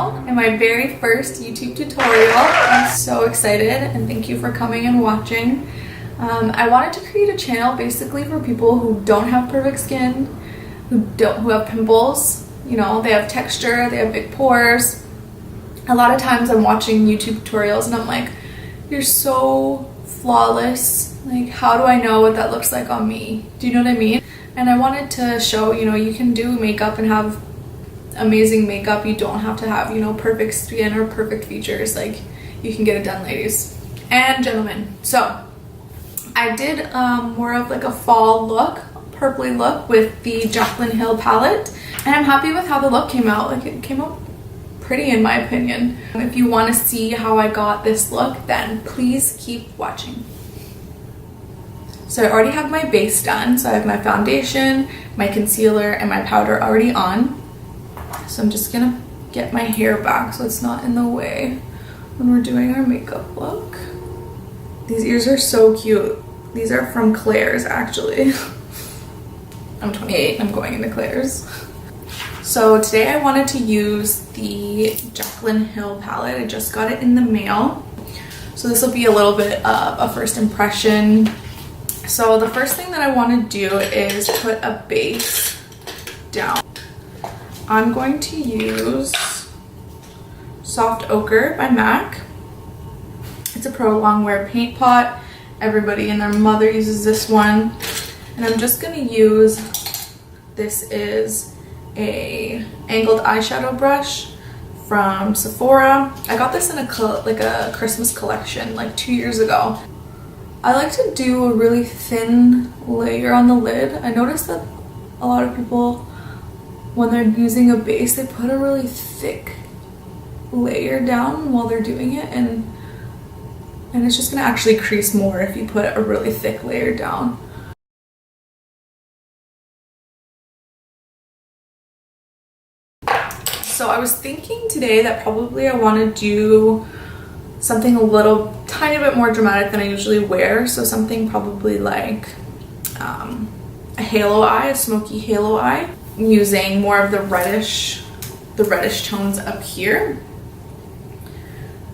channel and my very first YouTube tutorial. I'm so excited and thank you for coming and watching. I wanted to create a channel basically for people who don't have perfect skin, who have pimples, you know, they have texture, they have big pores. A lot of times I'm watching YouTube tutorials and I'm like, you're so flawless. Like, how do I know what that looks like on me? Do you know what I mean? And I wanted to show, you know, you can do makeup and have amazing makeup. You don't have to have, you know, perfect skin or perfect features. Like, you can get it done, ladies and gentlemen. So I did more of like a fall look, purpley look with the Jaclyn Hill palette, and I'm happy with how the look came out. Like, it came out pretty in my opinion. If you want to see how I got this look, then please keep watching. So I already have my base done. So I have my foundation, my concealer, and my powder already on. So I'm just gonna get my hair back so it's not in the way when we're doing our makeup look. These ears are so cute. These are from Claire's actually. I'm 28 and I'm going into Claire's. So today I wanted to use the Jaclyn Hill palette. I just got it in the mail. So this will be a little bit of a first impression. So the first thing that I want to do is put a base down. I'm going to use Soft Ochre by MAC. It's a pro longwear paint pot. Everybody and their mother uses this one. And I'm just going to use, this is a angled eyeshadow brush from Sephora. I got this in a Christmas collection like 2 years ago. I like to do a really thin layer on the lid. I noticed that a lot of people, when they're using a base, they put a really thick layer down while they're doing it, and it's just gonna actually crease more if you put a really thick layer down. So I was thinking today that probably I want to do something a little tiny bit more dramatic than I usually wear. So something probably like a halo eye, a smoky halo eye, using more of the reddish tones up here.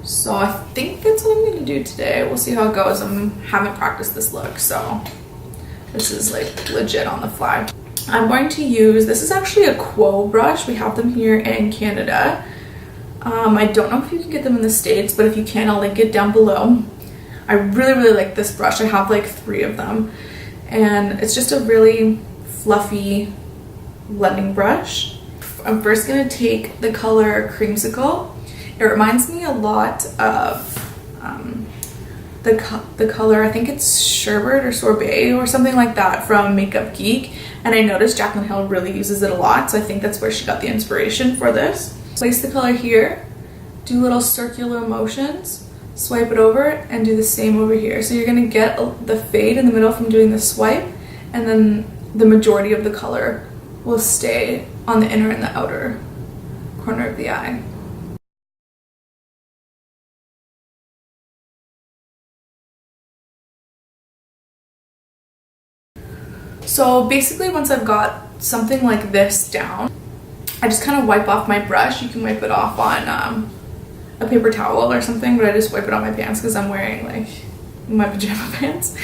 So I think that's what I'm going to do today. We'll see how it goes. I haven't practiced this look, so this is like legit on the fly. I'm going to use, this is actually a Quo brush. We have them here in Canada. I don't know if you can get them in the States, but if you can, I'll link it down below. I really like this brush. I have like 3 of them, and it's just a really fluffy blending brush. I'm first going to take the color Creamsicle. It reminds me a lot of the color, I think it's Sherbet or Sorbet or something like that from Makeup Geek, and I noticed Jaclyn Hill really uses it a lot, so I think that's where she got the inspiration for this. Place the color here, do little circular motions, swipe it over, and do the same over here. So you're going to get the fade in the middle from doing the swipe, and then the majority of the color will stay on the inner and the outer corner of the eye. So basically once I've got something like this down, I just kind of wipe off my brush. You can wipe it off on a paper towel or something, but I just wipe it on my pants because I'm wearing like my pajama pants.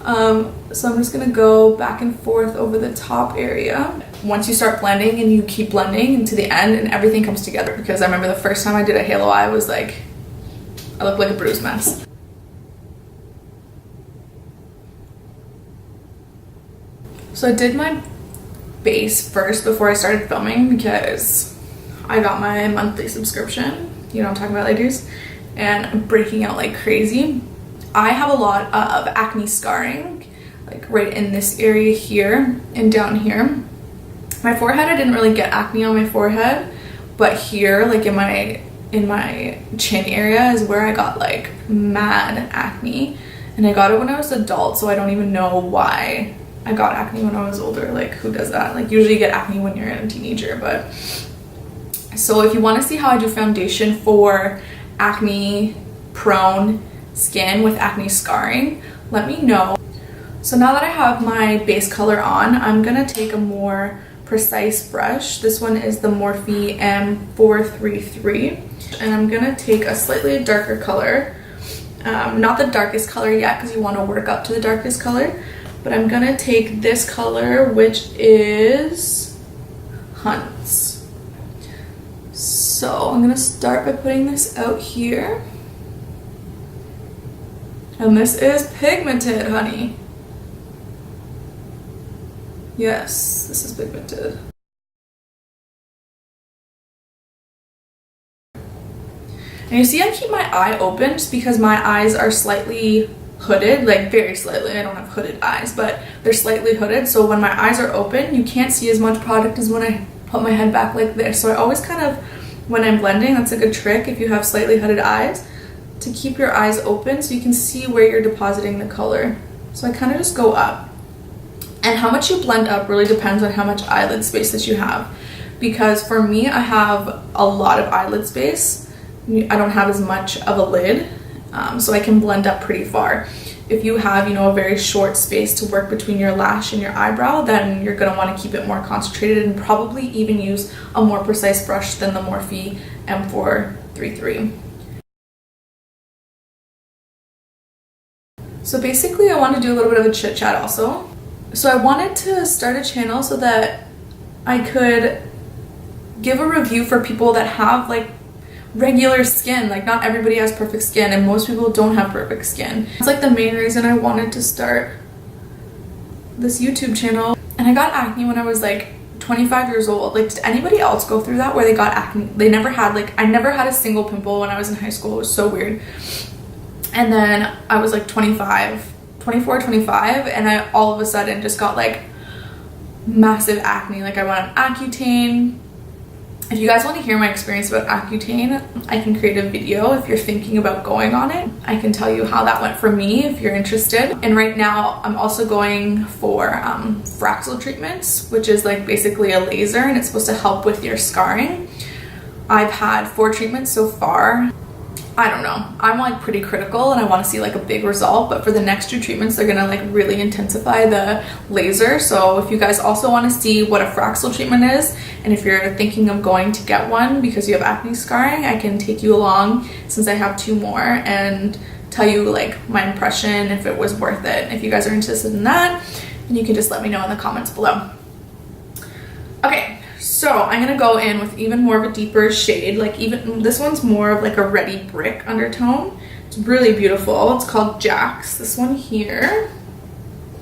So I'm just gonna go back and forth over the top area. Once you start blending and you keep blending into the end and everything comes together, because I remember the first time I did a halo eye, I looked like a bruised mess. So I did my base first before I started filming because I got my monthly subscription. You know what I'm talking about, ladies? And I'm breaking out like crazy. I have a lot of acne scarring, like right in this area here and down here. My forehead, I didn't really get acne on my forehead, but here, like in my chin area is where I got like mad acne. And I got it when I was an adult, so I don't even know why I got acne when I was older. Like, who does that? Like, usually you get acne when you're a teenager. But so if you want to see how I do foundation for acne prone skin with acne scarring, let me know. So now that I have my base color on, I'm gonna take a more precise brush. This one is the Morphe M433. And I'm gonna take a slightly darker color. Not the darkest color yet, because you want to work up to the darkest color. But I'm gonna take this color, which is Hunts. So I'm gonna start by putting this out here. And this is pigmented, honey. Yes, this is pigmented. And you see I keep my eye open just because my eyes are slightly hooded, like very slightly. I don't have hooded eyes, but they're slightly hooded. So when my eyes are open, you can't see as much product as when I put my head back like this. So I always kind of, when I'm blending, that's a good trick if you have slightly hooded eyes, to keep your eyes open so you can see where you're depositing the color. So I kind of just go up. And how much you blend up really depends on how much eyelid space that you have. Because for me, I have a lot of eyelid space. I don't have as much of a lid, so I can blend up pretty far. If you have, you know, a very short space to work between your lash and your eyebrow, then you're gonna wanna keep it more concentrated and probably even use a more precise brush than the Morphe M433. So basically I want to do a little bit of a chit chat also. So I wanted to start a channel so that I could give a review for people that have like regular skin. Like not everybody has perfect skin and most people don't have perfect skin. It's like the main reason I wanted to start this YouTube channel. And I got acne when I was like 25 years old. Like, did anybody else go through that where they got acne? They never had, like, I never had a single pimple when I was in high school. It was so weird. And then I was like 24, 25, and I all of a sudden just got like massive acne. Like I went on Accutane. If you guys want to hear my experience about Accutane, I can create a video if you're thinking about going on it. I can tell you how that went for me if you're interested. And right now I'm also going for Fraxel treatments, which is like basically a laser and it's supposed to help with your scarring. I've had 4 treatments so far. I don't know, I'm like pretty critical and I want to see like a big result, but for the next 2 treatments they're gonna like really intensify the laser. So if you guys also want to see what a Fraxel treatment is, and if you're thinking of going to get one because you have acne scarring, I can take you along since I have 2 more and tell you like my impression, if it was worth it. If you guys are interested in that, then you can just let me know in the comments below. Okay. So I'm gonna go in with even more of a deeper shade. Like even this one's more of like a reddy brick undertone. It's really beautiful. It's called Jax, this one here.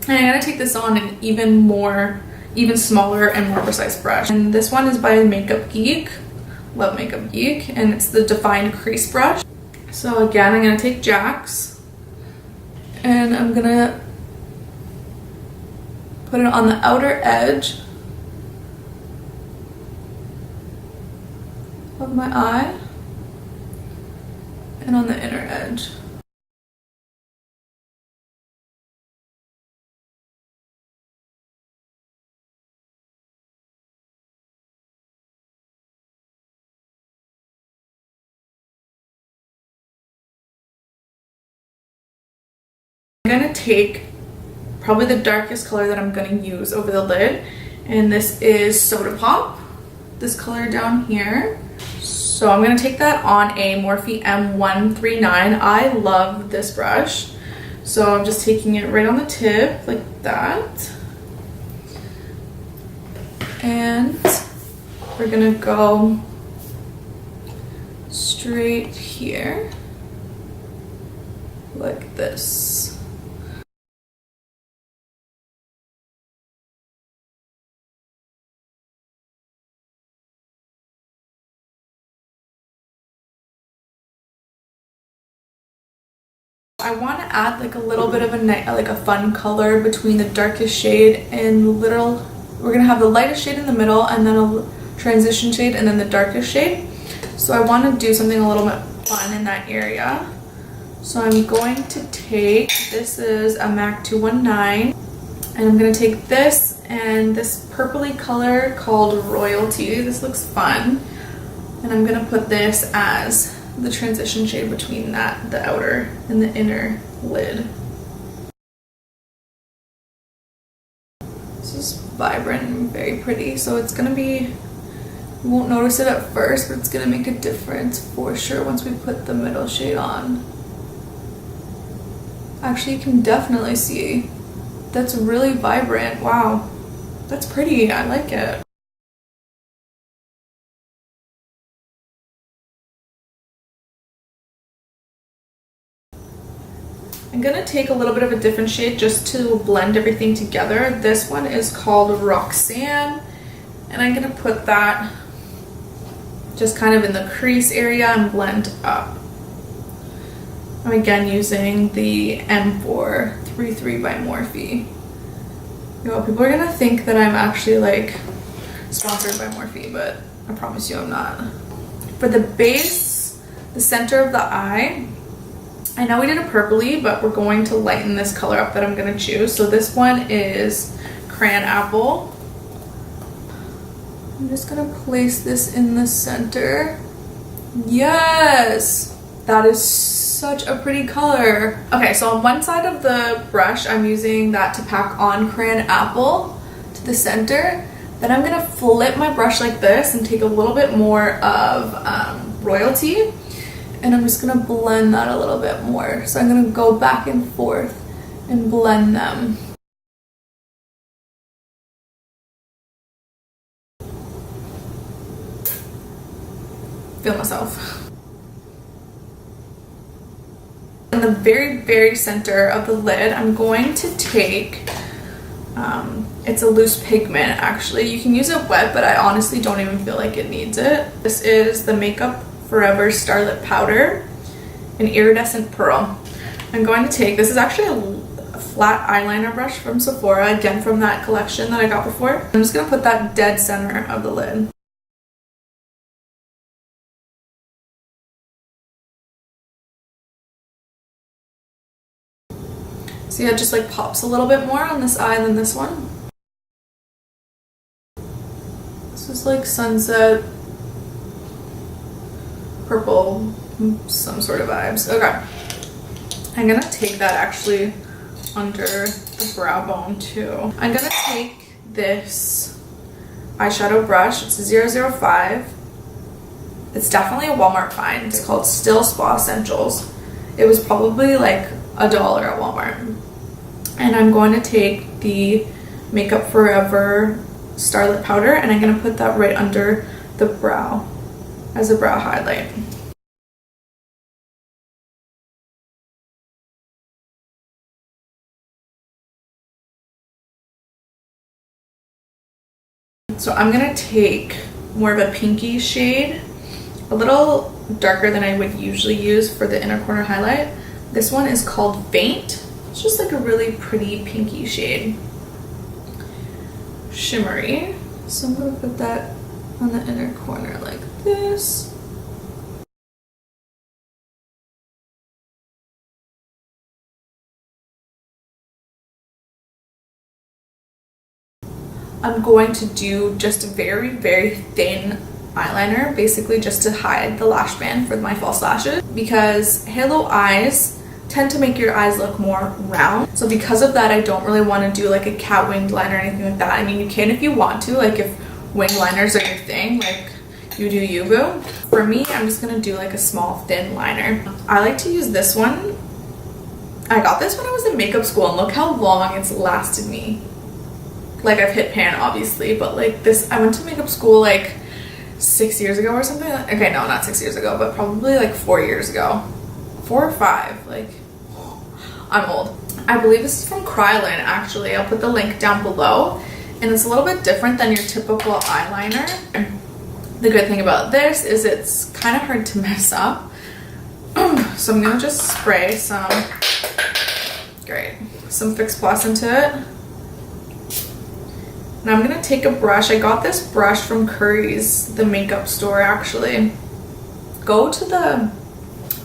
And I'm gonna take this on an even smaller and more precise brush. And this one is by Makeup Geek. Love Makeup Geek. And it's the defined crease brush. So again, I'm gonna take Jax and I'm gonna put it on the outer edge of my eye and on the inner edge. I'm gonna take probably the darkest color that I'm gonna use over the lid, and this is Soda Pop, this color down here. So I'm going to take that on a Morphe M139. I love this brush. So I'm just taking it right on the tip like that. And we're going to go straight here like this. I want to add like a little bit of a fun color between the darkest shade and we're gonna have the lightest shade in the middle and then a transition shade and then the darkest shade. So I want to do something a little bit fun in that area. So I'm going to take, this is a MAC 219, and I'm gonna take this and this purpley color called Royalty. This looks fun. And I'm gonna put this as the transition shade between the outer and the inner lid. This is vibrant and very pretty, so it's gonna be, you won't notice it at first, but it's gonna make a difference for sure once we put the middle shade on. Actually, you can definitely see that's really vibrant. Wow, that's pretty. I like it. I'm gonna take a little bit of a different shade just to blend everything together. This one is called Roxanne, and I'm gonna put that just kind of in the crease area and blend up. I'm again using the M433 by Morphe. You know, people are gonna think that I'm actually like sponsored by Morphe, but I promise you I'm not. For the base, the center of the eye, I know we did a purpley, but we're going to lighten this color up that I'm gonna choose. So this one is Crayon Apple. I'm just gonna place this in the center. Yes, that is such a pretty color. Okay, so on one side of the brush, I'm using that to pack on Crayon Apple to the center. Then I'm gonna flip my brush like this and take a little bit more of Royalty, and I'm just gonna blend that a little bit more. So I'm gonna go back and forth and blend them. Feel myself. In the very center of the lid, I'm going to take, it's a loose pigment actually. You can use it wet, but I honestly don't even feel like it needs it. This is the Makeup Forever Starlit Powder in Iridescent Pearl. I'm going to take, this is actually a flat eyeliner brush from Sephora, again from that collection that I got before. I'm just gonna put that dead center of the lid. See how it just like pops a little bit more on this eye than this one? This is like sunset purple, some sort of vibes. Okay, I'm gonna take that actually under the brow bone too. I'm gonna take this eyeshadow brush. It's a 005. It's definitely a Walmart find. It's called Still Spa Essentials. It was probably like $1 at Walmart. And I'm going to take the Makeup Forever Starlit Powder, and I'm going to put that right under the brow as a brow highlight. So I'm going to take more of a pinky shade, a little darker than I would usually use for the inner corner highlight. This one is called Faint. It's just like a really pretty pinky shade. Shimmery. So I'm going to put that on the inner corner like this. I'm going to do just very thin eyeliner, basically just to hide the lash band for my false lashes, because halo eyes tend to make your eyes look more round. So because of that, I don't really want to do like a cat winged line or anything like that. I mean, you can if you want to, like if wing liners are your thing, like you do you, boo. For me, I'm just gonna do like a small thin liner. I like to use this one. I got this when I was in makeup school, and look how long it's lasted me. Like, I've hit pan obviously, but like this, I went to makeup school like 6 years ago or something. Okay, no, not 6 years ago, but probably like 4 years ago. 4 or 5, like, I'm old. I believe this is from Krylon actually. I'll put the link down below, and it's a little bit different than your typical eyeliner. The good thing about this is it's kind of hard to mess up. So I'm gonna just spray some Fix Plus into it. And I'm gonna take a brush. I got this brush from Curry's, the makeup store actually. Go to the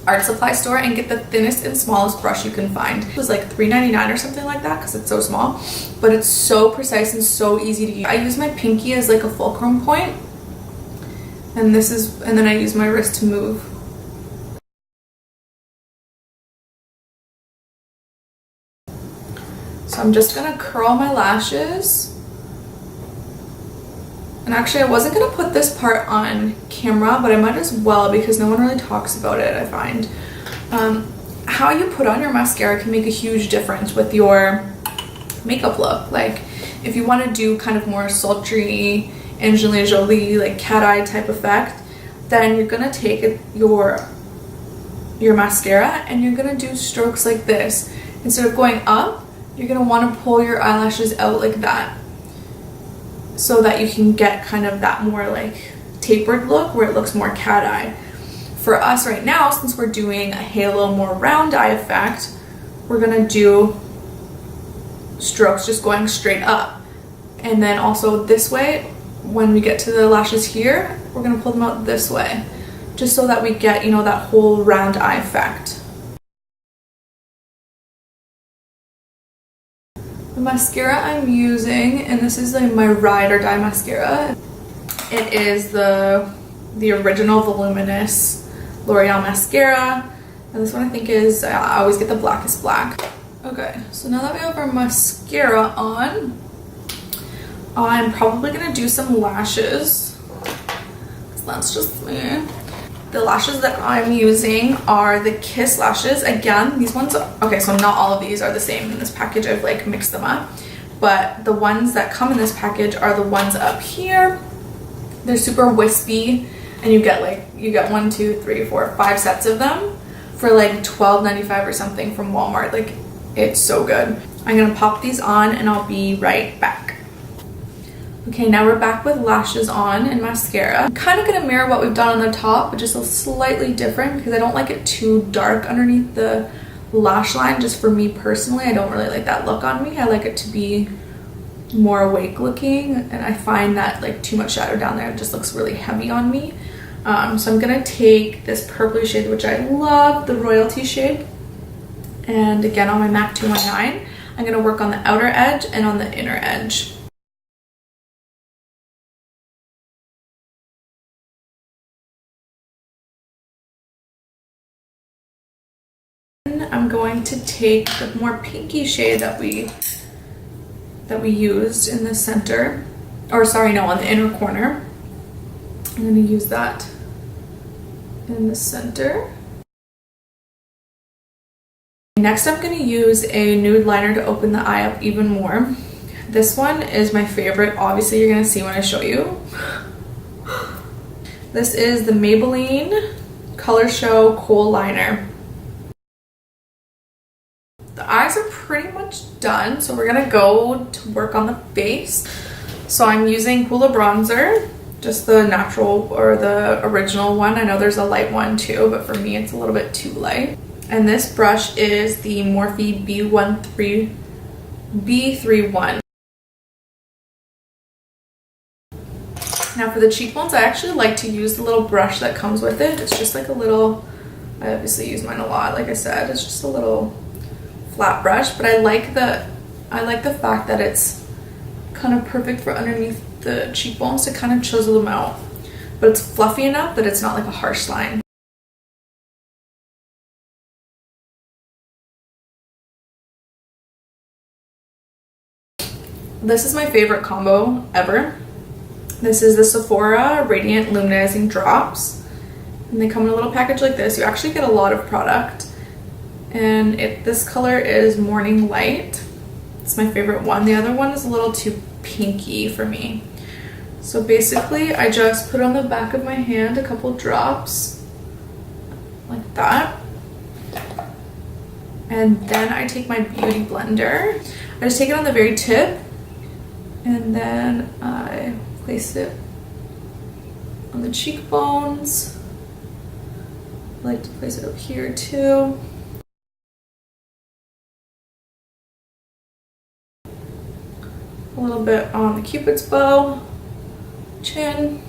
art supply store and get the thinnest and smallest brush you can find. It was like $3.99 or something like that because it's so small, but it's so precise and so easy to use. I use my pinky as like a fulcrum point, and then I use my wrist to move. So I'm just gonna curl my lashes And actually I wasn't gonna put this part on camera, but I might as well because no one really talks about it, I find. How you put on your mascara can make a huge difference with your makeup look. Like if you want to do kind of more sultry, Angelina Jolie, like cat eye type effect, then you're gonna take your mascara and you're gonna do strokes like this. Instead of going up, you're gonna want to pull your eyelashes out like that, so that you can get kind of that more like tapered look where it looks more cat eye. For us right now, since we're doing a halo, more round eye effect, we're gonna do strokes just going straight up. And then also this way, when we get to the lashes here, we're gonna pull them out this way, just so that we get, you know, that whole round eye effect. The mascara I'm using, and this is like my ride or die mascara. It is the original Voluminous L'Oreal mascara, and this one I think is, I always get the blackest black. Okay, so now that we have our mascara on, I'm probably gonna do some lashes. That's just me. The lashes that I'm using are the Kiss lashes. Again, these ones, okay, so not all of these are the same in this package. I've like mixed them up, but the ones that come in this package are the ones up here. They're super wispy, and you get 1, 2, 3, 4, 5 sets of them for like $12.95 or something from Walmart. Like, it's so good. I'm gonna pop these on and I'll be right back. Okay, now we're back with lashes on and mascara. I'm kind of gonna mirror what we've done on the top, but just a slightly different because I don't like it too dark underneath the lash line. Just for me personally, I don't really like that look on me. I like it to be more awake looking, and I find that like too much shadow down there, it just looks really heavy on me. So I'm gonna take this purpley shade, which I love, the Royalty shade, and again on my MAC 219, I'm gonna work on the outer edge and on the inner edge. I'm going to take the more pinky shade that we used in the center, or sorry, no, on the inner corner. I'm going to use that in the center. Next, I'm going to use a nude liner to open the eye up even more. This one is my favorite. Obviously, you're going to see when I show you. This is the Maybelline Color Show Kohl Liner. The eyes are pretty much done, so we're gonna go to work on the face. So I'm using Hoola bronzer, just the natural or the original one. I know there's a light one too, but for me it's a little bit too light. And this brush is the Morphe B31. Now for the cheekbones, I actually like to use the little brush that comes with it. It's just like a little, I obviously use mine a lot, like I said, it's just a little flat brush, but I like the fact that it's kind of perfect for underneath the cheekbones to kind of chisel them out, but it's fluffy enough that it's not like a harsh line. This is my favorite combo ever. This is the Sephora Radiant Luminizing Drops, and they come in a little package like this. You actually get a lot of product. And this color is Morning Light. It's my favorite one. The other one is a little too pinky for me. So basically, I just put on the back of my hand a couple drops, like that. And then I take my beauty blender. I just take it on the very tip, and then I place it on the cheekbones. I like to place it up here too. A little bit on the Cupid's bow, chin,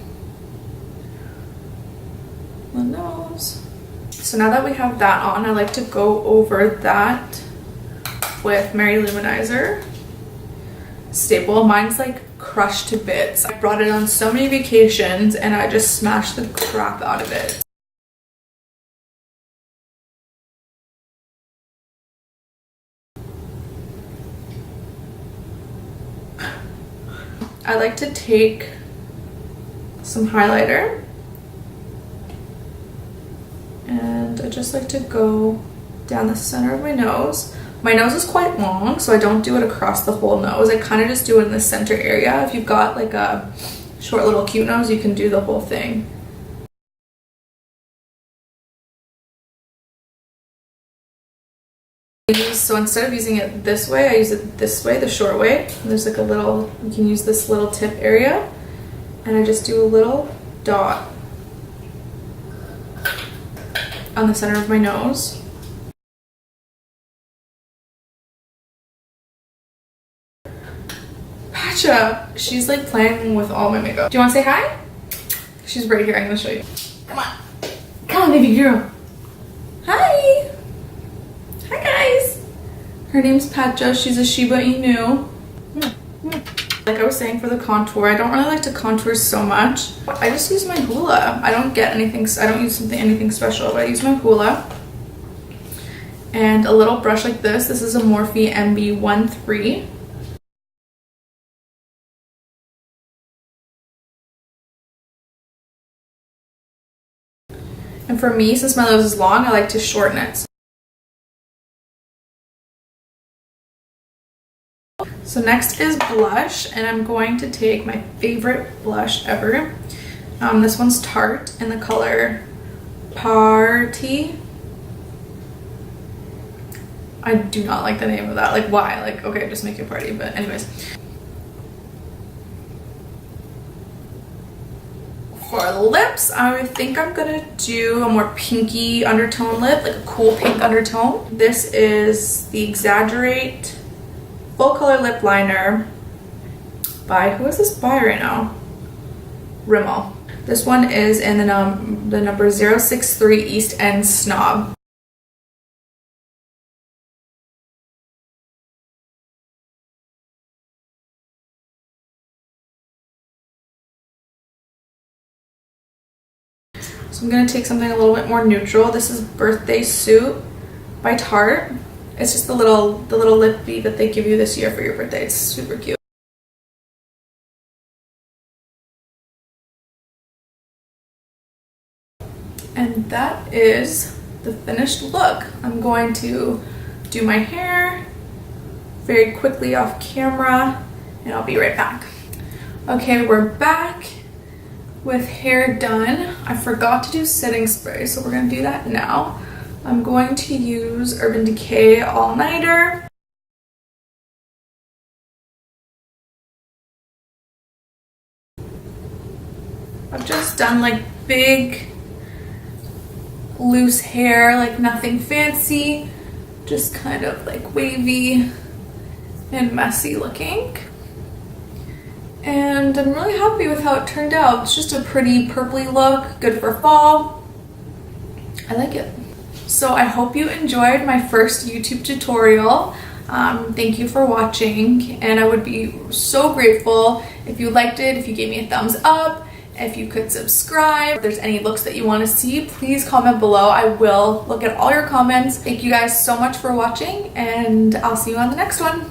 the nose. So now that we have that on, I like to go over that with Mary Luminizer staple. Mine's like crushed to bits. I brought it on so many vacations and I just smashed the crap out of it. I like to take some highlighter. And I just like to go down the center of my nose. My nose is quite long, so I don't do it across the whole nose. I kind of just do it in the center area. If you've got like a short little cute nose, you can do the whole thing. So instead of using it this way, I use it this way, the short way. And there's like a little, you can use this little tip area, and I just do a little dot on the center of my nose. Pacha, she's like playing with all my makeup. Do you want to say hi? She's right here, I'm gonna show you. Come on. Come on, baby girl. Hi. Hi, guys. Her name's Pacha. She's a Shiba Inu. Like I was saying, for the contour, I don't really like to contour so much. I just use my hula. I don't get anything, I don't use anything special, but I use my hula. And a little brush like this. This is a Morphe MB13. And for me, since my nose is long, I like to shorten it. So next is blush, and I'm going to take my favorite blush ever. This one's Tarte in the color Party. I do not like the name of that. Like, why? Like, okay, just make it party. But anyways. For the lips, I think I'm gonna do a more pinky undertone lip, like a cool pink undertone. This is the Exaggerate Full Color Lip Liner by, who is this by right now? Rimmel. This one is in the number 063 East End Snob. So I'm gonna take something a little bit more neutral. This is Birthday Suit by Tarte. It's just the little lip bead that they give you this year for your birthday. It's super cute. And that is the finished look. I'm going to do my hair very quickly off camera, and I'll be right back. Okay, we're back with hair done. I forgot to do setting spray, so we're gonna do that now. I'm going to use Urban Decay All Nighter. I've just done like big, loose hair, like nothing fancy, just kind of like wavy and messy looking. And I'm really happy with how it turned out. It's just a pretty purpley look, good for fall. I like it. So I hope you enjoyed my first YouTube tutorial. Thank you for watching, and I would be so grateful if you liked it, if you gave me a thumbs up, if you could subscribe. If there's any looks that you want to see, please comment below. I will look at all your comments. Thank you guys so much for watching, and I'll see you on the next one.